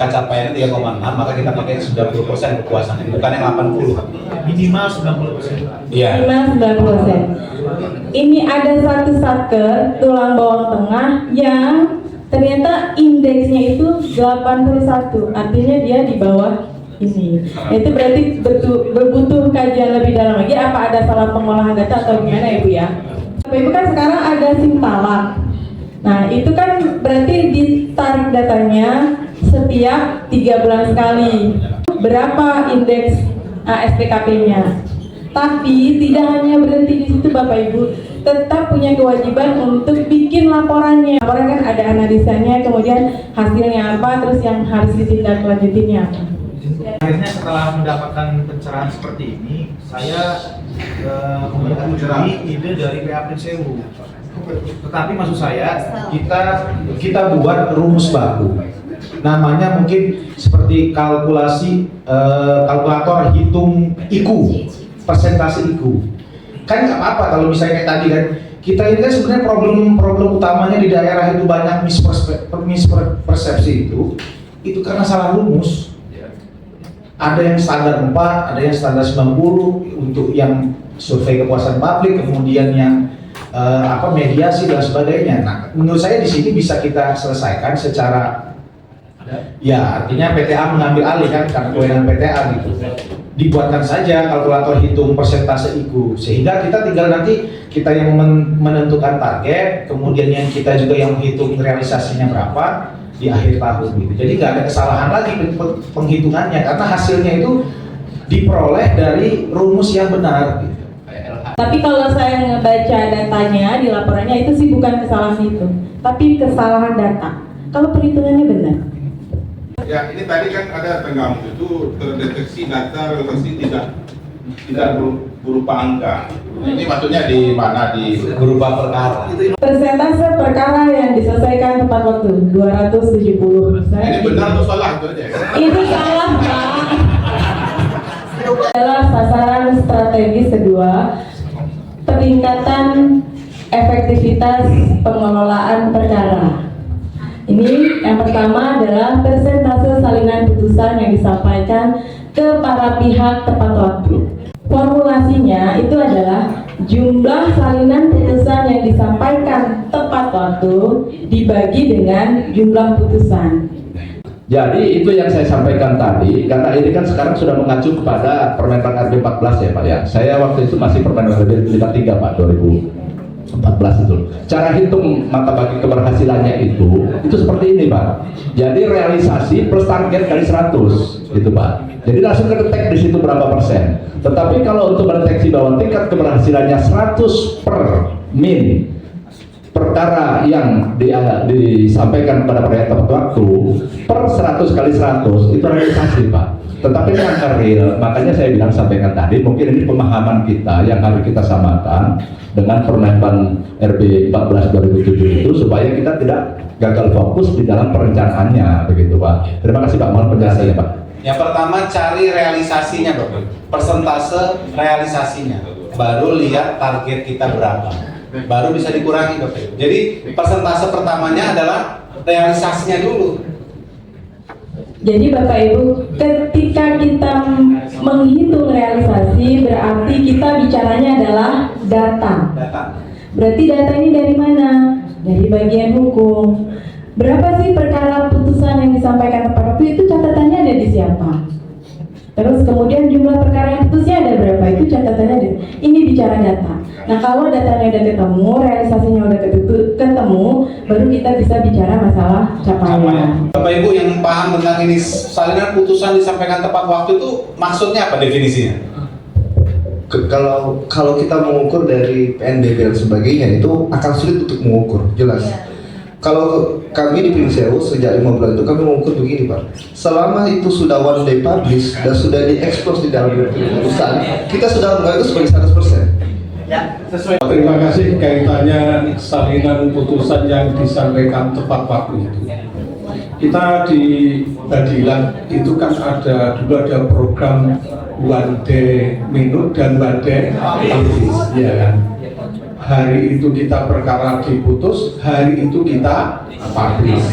angka capaiannya 3,6, maka kita pakai 90% kepuasan, bukan yang 80. Minimal 90%. Iya. Minimal 90%. Ini ada satu satker tulang bawang tengah yang ternyata indeksnya itu 81, artinya dia di bawah ini. Itu berarti berbutuh kajian lebih dalam lagi, apa ada salah pengolahan data atau gimana Ibu ya? Bapak Ibu kan sekarang ada Simtalak. Nah itu kan berarti ditarik datanya setiap 3 bulan sekali. Berapa indeks SPKP-nya? Tapi tidak hanya berhenti di situ Bapak Ibu, tetap punya kewajiban untuk bikin laporannya. Laporan kan ada analisanya, kemudian hasilnya apa, terus yang harus ditindaklanjutinya apa. Akhirnya setelah mendapatkan pencerahan seperti ini, saya menyetujui ide dari PA Prinsewu. Tetapi maksud saya, kita buat rumus baku. Namanya mungkin seperti kalkulator hitung IQ, persentase IQ. Kan nggak apa-apa kalau misalnya kayak tadi kan, kita ini kan sebenarnya problem utamanya di daerah itu banyak mispersepsi itu karena salah rumus. Ada yang standar 4, ada yang standar 90 untuk yang survei kepuasan publik, kemudian yang mediasi dan sebagainya. Nah, menurut saya di sini bisa kita selesaikan secara ya, artinya PTA mengambil alih kan karena kewenangan PTA gitu. Dibuatkan saja kalkulator hitung persentase IQ, sehingga kita tinggal nanti kita yang menentukan target, kemudian yang kita juga yang menghitung realisasinya berapa di akhir tahun gitu. Jadi nggak ada kesalahan lagi penghitungannya karena hasilnya itu diperoleh dari rumus yang benar gitu. Tapi kalau saya ngebaca datanya di laporannya itu sih bukan kesalahan itu, tapi kesalahan data. Kalau perhitungannya benar. Ya, ini tadi kan ada tenggang itu terdeteksi data realisasi tidak berupa angka. Ini maksudnya di mana, di Berupa perkara. Persentase perkara yang diselesaikan tepat waktu 270. ini benar atau salah itu aja. Itu salah Pak. Adalah sasaran strategis kedua, peningkatan efektivitas pengelolaan perkara. Ini yang pertama adalah persentase salinan putusan yang disampaikan ke para pihak tepat waktu. Formulasinya itu adalah jumlah salinan putusan yang disampaikan tepat waktu dibagi dengan jumlah putusan. Jadi itu yang saya sampaikan tadi, karena ini kan sekarang sudah mengacu kepada Permenpan RB 14 ya Pak ya. Saya waktu itu masih Permenpan RB 53 Pak 2014 itu. Cara hitung mata bagi keberhasilannya itu seperti ini Pak. Jadi realisasi plus target kali 100 gitu Pak. Jadi langsung kedetek di situ berapa persen. Tetapi kalau untuk mendeteksi bahwa tingkat keberhasilannya 100 per min perkara yang disampaikan kepada pihak tepat waktu per 100 kali 100 itu realisasi Pak. Tetapi yang real, makanya saya bilang sampaikan tadi, mungkin ini pemahaman kita yang harus kita samakan dengan Permenpan RB 14 2007 itu supaya kita tidak gagal fokus di dalam perencanaannya begitu Pak. Terima kasih Pak, mohon penjelasannya Pak. Yang pertama cari realisasinya Bapak, persentase realisasinya, baru lihat target kita berapa, baru bisa dikurangi Bapak. Jadi persentase pertamanya adalah realisasinya dulu. Jadi Bapak Ibu, ketika kita menghitung realisasi berarti kita bicaranya adalah data. Berarti data ini dari mana? Dari bagian hukum. Berapa sih perkara putusan yang disampaikan tepat waktu, itu catatannya ada di siapa? Terus kemudian jumlah perkara yang putusnya ada berapa, itu catatannya ada. Ini bicara data. Nah kalau datanya udah ketemu, realisasinya udah ketemu, baru kita bisa bicara masalah capaian. Bapak Ibu yang paham tentang ini salinan putusan disampaikan tepat waktu itu maksudnya apa definisinya? Kalau kita mengukur dari PNBP dan sebagainya itu akan sulit untuk mengukur, jelas. Kalau kami di Prinsewu sejak 5 bulan itu kami mengukur begini Pak, selama itu sudah one day publish dan sudah diekspos di dalam putusan, kita sudah menganggap itu sebagai 100%. Ya, sesuai. Terima kasih. Kaitannya salinan putusan yang disampaikan tepat waktu itu. Kita di Badilan itu kan dulu ada program one day minute dan one day publish, ya kan. Hari itu kita perkara diputus, hari itu kita publish.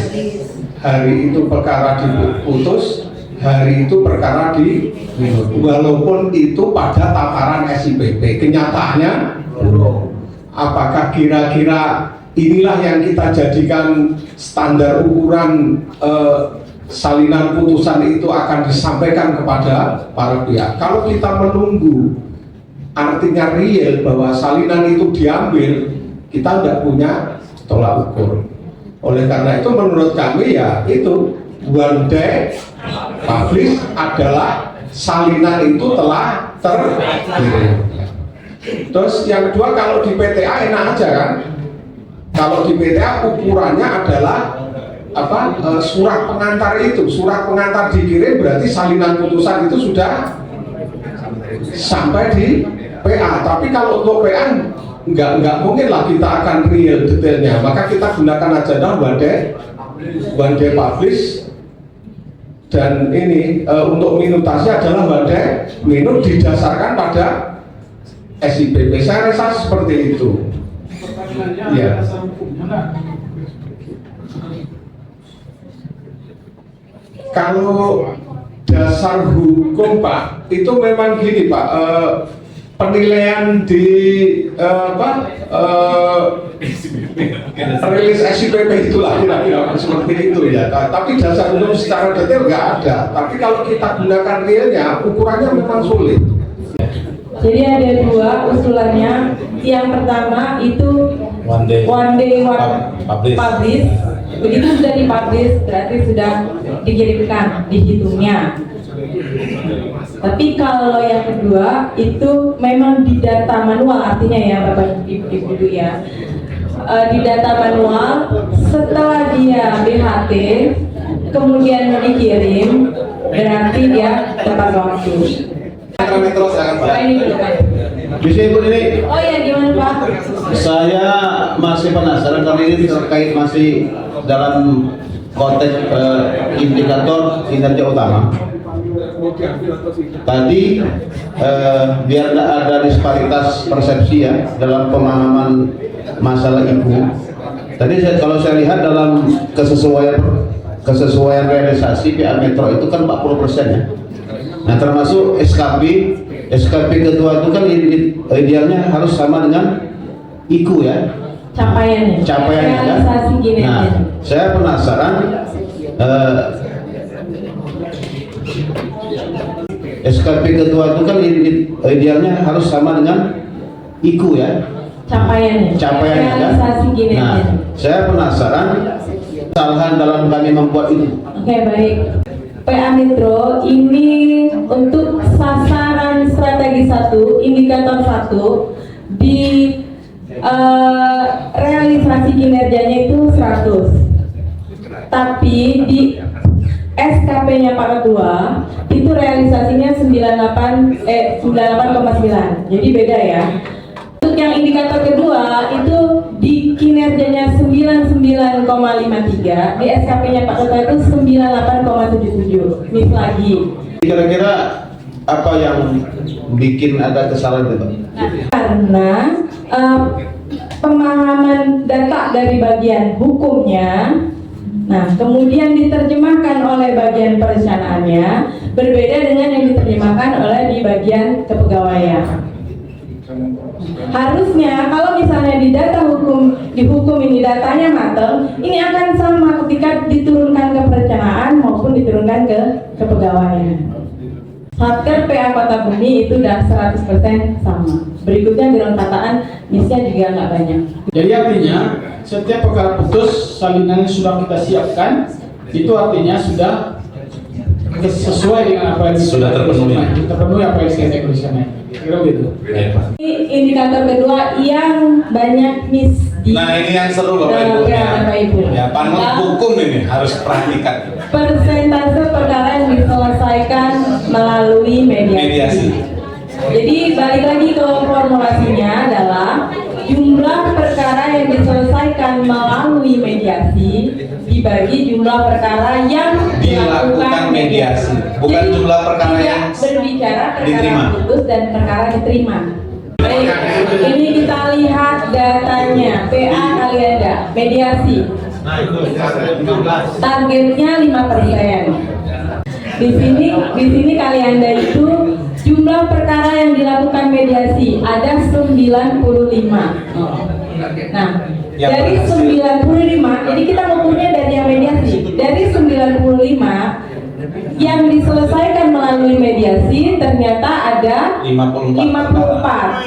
hari itu perkara diputus, hari itu perkara diminut, walaupun itu pada tataran SIPP. Kenyataannya apakah kira-kira inilah yang kita jadikan standar ukuran salinan putusan itu akan disampaikan kepada para pihak? Kalau kita menunggu artinya real bahwa salinan itu diambil, kita tidak punya tolak ukur. Oleh karena itu menurut kami ya itu one day publish adalah salinan itu telah terkirim. Terus yang kedua, kalau di PTA enak aja kan? Kalau di PTA ukurannya adalah surat pengantar itu. Surat pengantar dikirim berarti salinan putusan itu sudah sampai di PA. Tapi kalau untuk PA nggak mungkin lah kita akan real detailnya. Maka kita gunakan aja one day publish. Dan ini untuk minutasi adalah one day minut didasarkan pada SIPP. Saya rasa seperti itu. Ya. Kalau dasar hukum Pak, itu memang gini Pak, penilaian di rilis SIPP itulah kira-kira seperti itu ya. Tapi dasar hukum secara detail nggak ada. Tapi kalau kita gunakan realnya, ukurannya memang sulit. Jadi ada dua usulannya. Yang pertama itu one day publish. Begitu sudah dipublish berarti sudah dikirimkan, dihitungnya. Tapi kalau yang kedua itu memang di data manual, artinya ya Bapak Ibu ya, di data manual setelah dia BHT kemudian dikirim berarti dia tepat waktu. Metro silakan Pak. Ini dulu Pak. Bisa Ibu ini? Oh ya, gimana Pak? Saya masih penasaran karena ini terkait masih dalam konteks indikator kinerja utama. Tadi biar tidak ada disparitas persepsi ya dalam pemahaman masalah ibu. Tadi kalau saya lihat dalam kesesuaian realisasi PA Metro itu kan 40% ya. Nah termasuk SKP kedua itu kan idealnya harus sama dengan IKU ya. Capaiannya realisasi kinerja. Nah, saya penasaran SKP kedua itu kan idealnya harus sama dengan IKU ya. Capaiannya realisasi kinerja. Nah, saya penasaran kesalahan dalam kami membuat itu. Oke, baik. PA Metro ini untuk sasaran strategi 1, indikator 1 di realisasi kinerjanya itu 100. Tapi di SKP-nya Pak Ketua itu realisasinya 98,9. Jadi beda ya. Untuk yang indikator kedua itu di kinerjanya 99,53, di SKP-nya Pak Ketua itu 98,77. Miss lagi. Kira-kira apa yang bikin ada kesalahan itu, Pak? Karena pemahaman data dari bagian hukumnya, nah kemudian diterjemahkan oleh bagian perencanaannya berbeda dengan yang diterjemahkan oleh di bagian kepegawaian. Harusnya kalau misalnya di data hukum, di hukum ini datanya matang, ini akan sama ketika diturunkan ke perencanaan maupun diturunkan ke kepegawaian. Satker PA Kota Bumi itu udah 100% sama. Berikutnya gerontataan misnya juga nggak banyak. Jadi artinya setiap perkara putus salinannya sudah kita siapkan, itu artinya sudah sesuai dengan apa yang Sudah terpenuhi apa yang saya tuliskan. Kira gitu. Ini indikator kedua yang banyak miss di. Nah ini yang seru Bapak Ibu. Bapak Ibu. Ya panel hukum ini harus perhatikan. Persentase perkara yang diselesaikan melalui mediasi. Jadi balik lagi ke formulasinya adalah jumlah perkara yang diselesaikan melalui mediasi dibagi jumlah perkara yang dilakukan mediasi, bukan jadi, jumlah perkara yang berbicara perkara diterima. putus dan perkara diterima. Baik, ini kita lihat datanya PA kali ada mediasi Targetnya 5%. Di sini kali Anda itu jumlah perkara yang dilakukan mediasi ada 95. Nah, dari 95, jadi kita ngukurnya dari yang mediasi. Dari 95 yang diselesaikan melalui mediasi ternyata ada 54.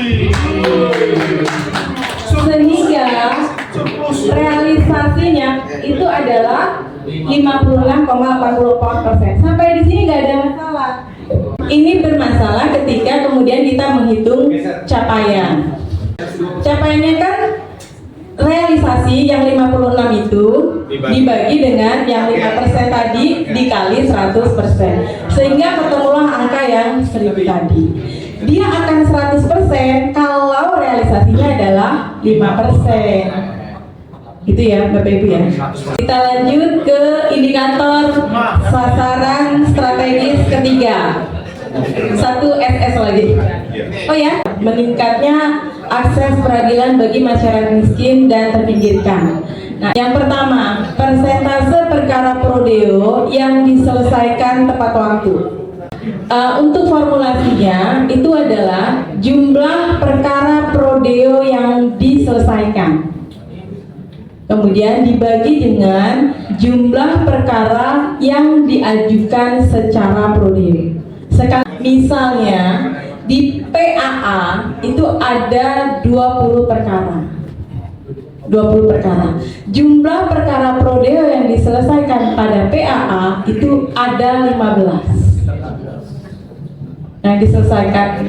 Sehingga realisasinya itu adalah 56,84%. Sampai di sini nggak ada masalah. Ini bermasalah ketika kemudian kita menghitung capaian. Capaiannya kan realisasi yang 56 itu dibagi dengan yang 5% tadi dikali 100%. Sehingga ketemulah angka yang 1000 tadi. Dia akan 100% kalau realisasinya adalah 5%. Gitu ya Bapak Ibu ya. Kita lanjut ke indikator sasaran strategis ketiga. 1 SS lagi. Oh ya, meningkatnya akses peradilan bagi masyarakat miskin dan terpinggirkan. Nah, yang pertama, persentase perkara prodeo yang diselesaikan tepat waktu. Untuk formulasinya itu adalah jumlah perkara prodeo yang diselesaikan. Kemudian dibagi dengan jumlah perkara yang diajukan secara prodeo. Misalnya di PAA itu ada 20 perkara. 20 perkara. Jumlah perkara prodeo yang diselesaikan pada PAA itu ada 15. Nah, diselesaikan.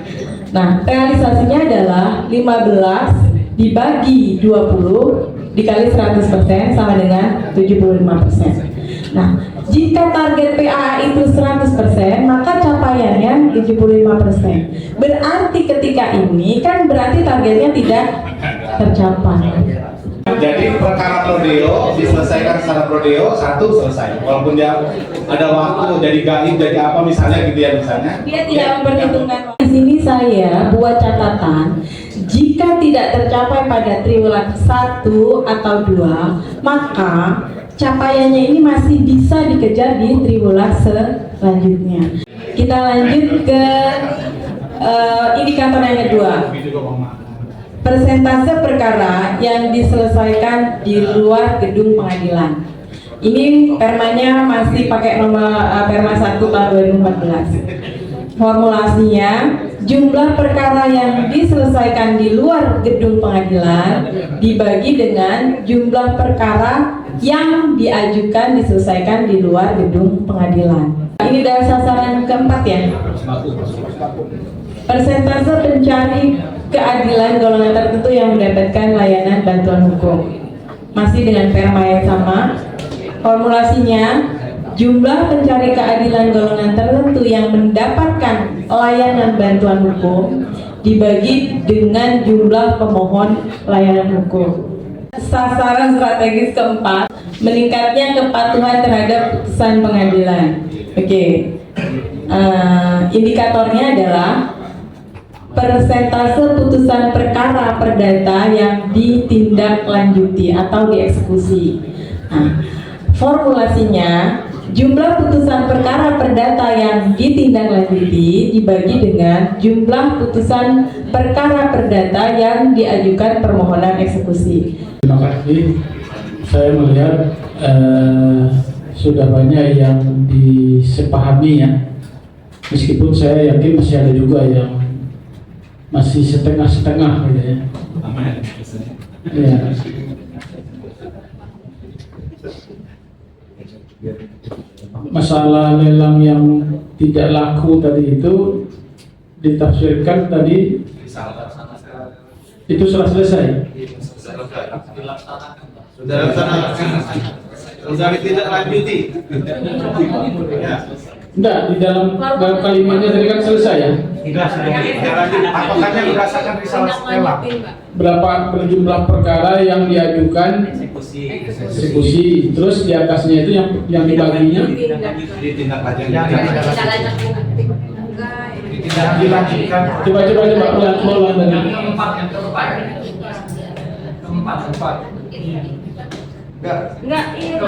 Nah, realisasinya adalah 15 dibagi 20 dikali 100% sama dengan 75%. Nah, jika target PAA itu 100%, maka capaiannya 75%. Berarti ketika ini kan berarti targetnya tidak tercapai. Jadi perkara prodeo diselesaikan secara prodeo, 1 selesai. Walaupun dia ada waktu jadi gaib, jadi apa misalnya gitu ya misalnya. Dia tidak memperhitungkan. Di sini saya buat catatan, jika tidak tercapai pada triwulan 1 atau 2, maka capaiannya ini masih bisa dikejar di triwulan selanjutnya. Kita lanjut ke indikator yang kedua. Persentase perkara yang diselesaikan di luar gedung pengadilan. Ini permanya masih pakai nomor Perma 1 tahun 2014. Formulasinya, jumlah perkara yang diselesaikan di luar gedung pengadilan dibagi dengan jumlah perkara yang diajukan diselesaikan di luar gedung pengadilan. Ini adalah sasaran keempat ya. Persentase pencari keadilan golongan tertentu yang mendapatkan layanan bantuan hukum. Masih dengan perma yang sama. Formulasinya, jumlah pencari keadilan golongan tertentu yang mendapatkan layanan bantuan hukum dibagi dengan jumlah pemohon layanan hukum. Sasaran strategis keempat, meningkatnya kepatuhan terhadap putusan pengadilan. Oke. Indikatornya adalah persentase putusan perkara perdata yang ditindaklanjuti atau dieksekusi. Nah, formulasinya, jumlah putusan perkara perdata yang ditindaklanjuti dibagi dengan jumlah putusan perkara perdata yang diajukan permohonan eksekusi. Terima kasih. Saya melihat sudah banyak yang disepahami ya. Meskipun saya yakin masih ada juga yang masih setengah-setengah gitu ya. Ya. Masalah lelang yang tidak laku tadi itu ditafsirkan tadi itu sudah selesai. Sudah ditindaklanjuti. Enggak, di dalam kalimatnya tadi kan selesai ya. Apakah berdasarkan risalah setelah? Berapa berjumlah perkara yang diajukan eksekusi, terus di atasnya itu yang dibaginya Dilanjutkan. coba ulang dari Enggak, ini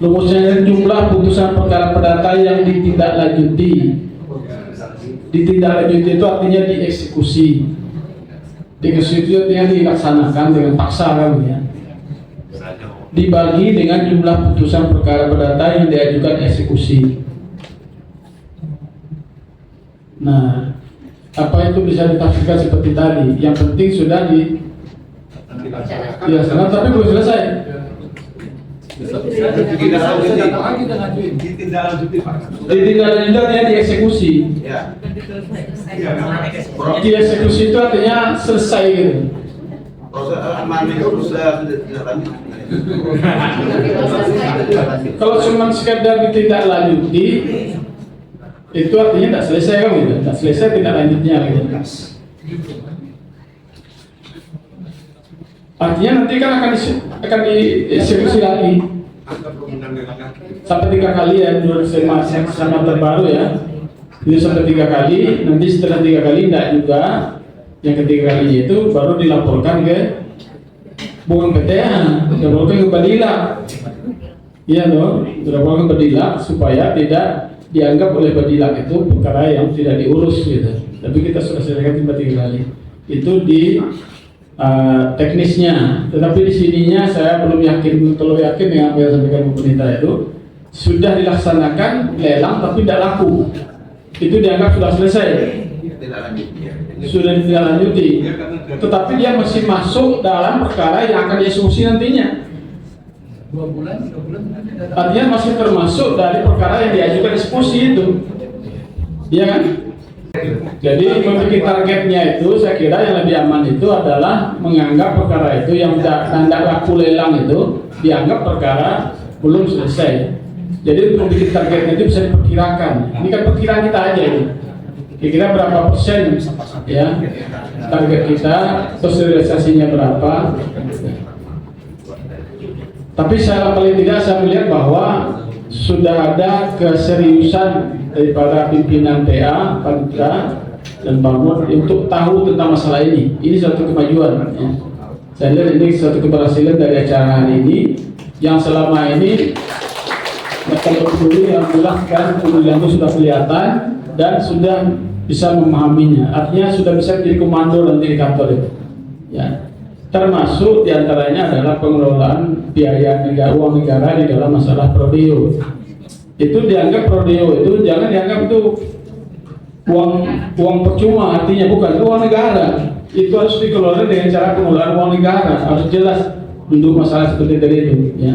Rumusnya jumlah putusan perkara perdata yang ditindaklanjuti. Ditindaklanjuti itu artinya dieksekusi. Dieksekusi itu artinya dilaksanakan dengan paksa kan ya. Dibagi dengan jumlah putusan perkara perdata yang diajukan eksekusi. Nah, apa itu bisa ditafsirkan seperti tadi? Yang penting sudah dilaksanakan, tapi belum selesai. Ditindaklanjuti dieksekusi. Dieksekusi itu artinya selesai gitu. Kalau cuma sekedar ditindaklanjuti, itu artinya tidak selesai kan gitu. Tidak selesai tidak lanjutnya gitu. Artinya nanti kan akan dieksekusi lagi sampai 3 kali ya, menurut sama terbaru ya. Itu sampai 3 kali. Nanti setelah 3 kali tidak juga. Yang ketiga kalinya itu baru dilaporkan ke bukan PTA, dilaporkan ke Badilak. Iya loh, dilaporkan ke Badilak supaya tidak dianggap oleh Badilak itu perkara yang tidak diurus gitu. Tapi kita sudah selesaikan 3 kali. Itu di teknisnya, tetapi di sininya saya belum yakin, terlalu yakin dengan apa yang sampaikan pemerintah itu sudah dilaksanakan lelang tapi tidak laku. Itu dianggap sudah selesai. Sudah ditindaklanjuti, tetapi dia masih masuk dalam perkara yang akan dieksekusi nantinya. 2 bulan. Artinya masih termasuk dari perkara yang diajukan eksekusi itu, iya kan? Jadi memiliki targetnya itu, saya kira yang lebih aman itu adalah menganggap perkara itu yang tidak laku lelang itu dianggap perkara belum selesai. Jadi untuk bikin targetnya itu bisa diperkirakan. Ini kan perkiraan kita aja ini. Kira-kira berapa persen ya target kita, terus realisasinya berapa. Tapi saya paling tidak saya melihat bahwa sudah ada keseriusan daripada pimpinan PA, Panitra dan Bamur untuk tahu tentang masalah ini. Ini suatu kemajuan ya. Saya lihat ini suatu keberhasilan dari acara hari ini yang selama ini kalau peduli, alhamdulillah kan kemudian itu sudah kelihatan dan sudah bisa memahaminya. Artinya sudah bisa menjadi komando nanti di kantor itu. Ya. Termasuk diantaranya adalah pengelolaan biaya negara, uang negara di dalam masalah prodeo. Itu dianggap prodeo itu jangan dianggap itu uang percuma, artinya bukan itu uang negara. Itu harus dikelola dengan cara pengelolaan uang negara, harus jelas untuk masalah seperti tadi itu. Ya.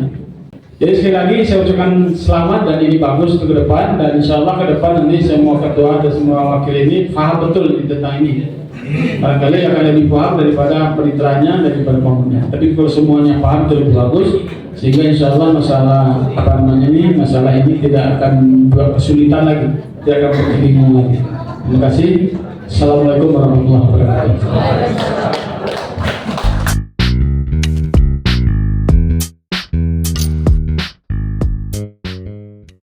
Jadi sekali lagi saya ucapkan selamat dan ini bagus untuk ke depan, dan insya Allah ke depan nanti semua ketua dan semua wakil ini paham betul tentang ini. Barangkali akan lebih paham daripada peritranya, daripada bangunnya. Tapi kalau semuanya paham itu lebih bagus, sehingga insya Allah masalah ini tidak akan buat kesulitan lagi, tidak akan berbingung lagi. Terima kasih. Assalamualaikum warahmatullahi wabarakatuh.